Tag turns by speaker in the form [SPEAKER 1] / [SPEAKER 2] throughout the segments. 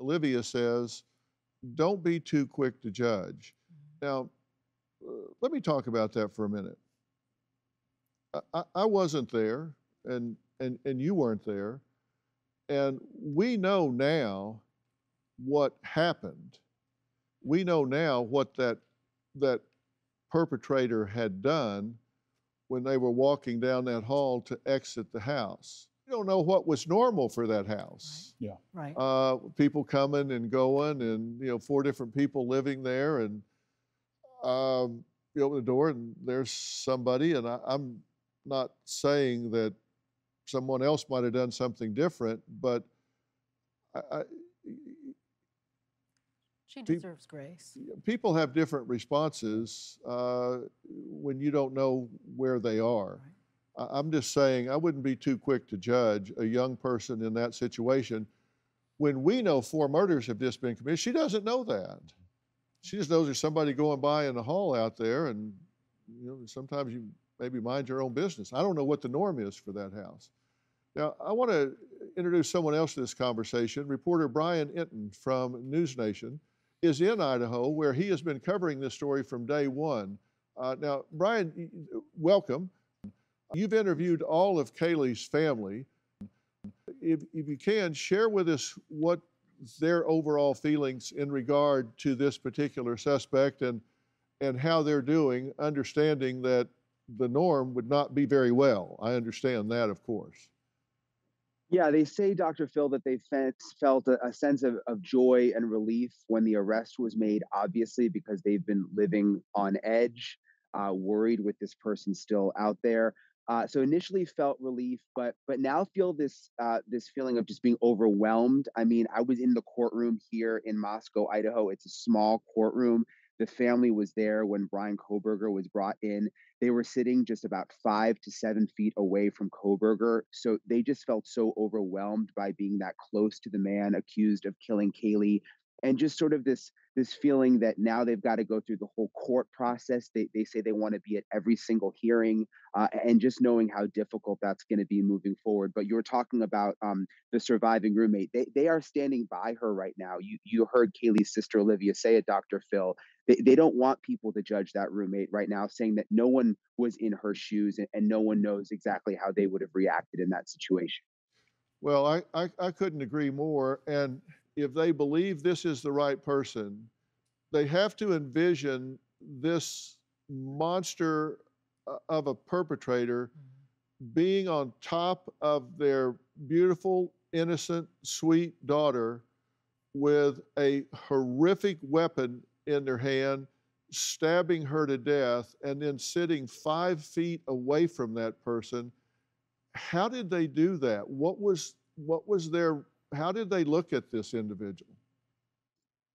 [SPEAKER 1] Olivia says, don't be too quick to judge. Now, let me talk about that for a minute. I wasn't there, and you weren't there, and we know now what happened. We know now what that perpetrator had done when they were walking down that hall to exit the house. We don't know what was normal for that house.
[SPEAKER 2] Right. Yeah.
[SPEAKER 1] Right. People coming and going, and 4 different people living there, and you open the door and there's somebody, and I'm not saying that someone else might have done something different, but I,
[SPEAKER 2] she deserves grace.
[SPEAKER 1] People have different responses when you don't know where they are. Right. I'm just saying I wouldn't be too quick to judge a young person in that situation when we know 4 murders have just been committed. She doesn't know that. She just knows there's somebody going by in the hall out there, and sometimes you maybe mind your own business. I don't know what the norm is for that house. Now, I want to introduce someone else to this conversation. Reporter Bryan Entin from NewsNation is in Idaho, where he has been covering this story from day one. Now, Bryan, welcome. You've interviewed all of Kaylee's family. If you can, share with us what their overall feelings in regard to this particular suspect and how they're doing, understanding that the norm would not be very well. I understand that, of course.
[SPEAKER 3] Yeah, they say, Dr. Phil, that they felt a sense of joy and relief when the arrest was made, obviously, because they've been living on edge, worried with this person still out there. So initially felt relief, but now feel this feeling of just being overwhelmed. I mean, I was in the courtroom here in Moscow, Idaho. It's a small courtroom. The family was there when Bryan Kohberger was brought in. They were sitting just about 5 to 7 feet away from Kohberger. So they just felt so overwhelmed by being that close to the man accused of killing Kaylee. And just sort of this feeling that now they've got to go through the whole court process. They say they want to be at every single hearing, and just knowing how difficult that's going to be moving forward. But you were talking about the surviving roommate. They are standing by her right now. You heard Kaylee's sister Olivia say it, Dr. Phil. They don't want people to judge that roommate right now, saying that no one was in her shoes and no one knows exactly how they would have reacted in that situation.
[SPEAKER 1] Well, I couldn't agree more. And if they believe this is the right person, they have to envision this monster of a perpetrator being on top of their beautiful, innocent, sweet daughter with a horrific weapon in their hand, stabbing her to death, and then sitting 5 feet away from that person. How did they do that? What was their, how did they look at this individual?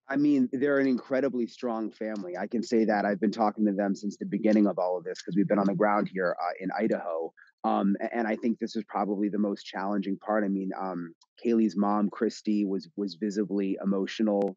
[SPEAKER 3] I mean, they're an incredibly strong family. I can say that. I've been talking to them since the beginning of all of this because we've been on the ground here in Idaho. And I think this is probably the most challenging part. I mean, Kaylee's mom, Christy, was visibly emotional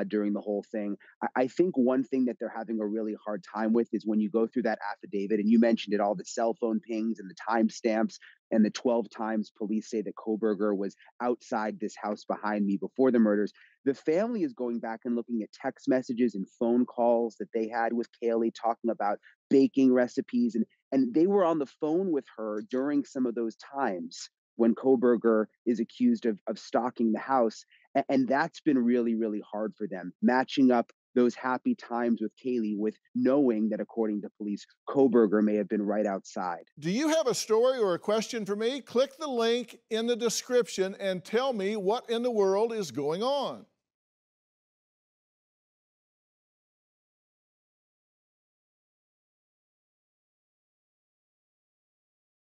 [SPEAKER 3] during the whole thing. I think one thing that they're having a really hard time with is when you go through that affidavit, and you mentioned it, all the cell phone pings and the timestamps and the 12 times police say that Kohberger was outside this house behind me before the murders. The family is going back and looking at text messages and phone calls that they had with Kaylee talking about baking recipes. And they were on the phone with her during some of those times when Kohberger is accused of stalking the house. And that's been really, really hard for them, matching up those happy times with Kaylee with knowing that, according to police, Kohberger may have been right outside.
[SPEAKER 1] Do you have a story or a question for me? Click the link in the description and tell me what in the world is going on.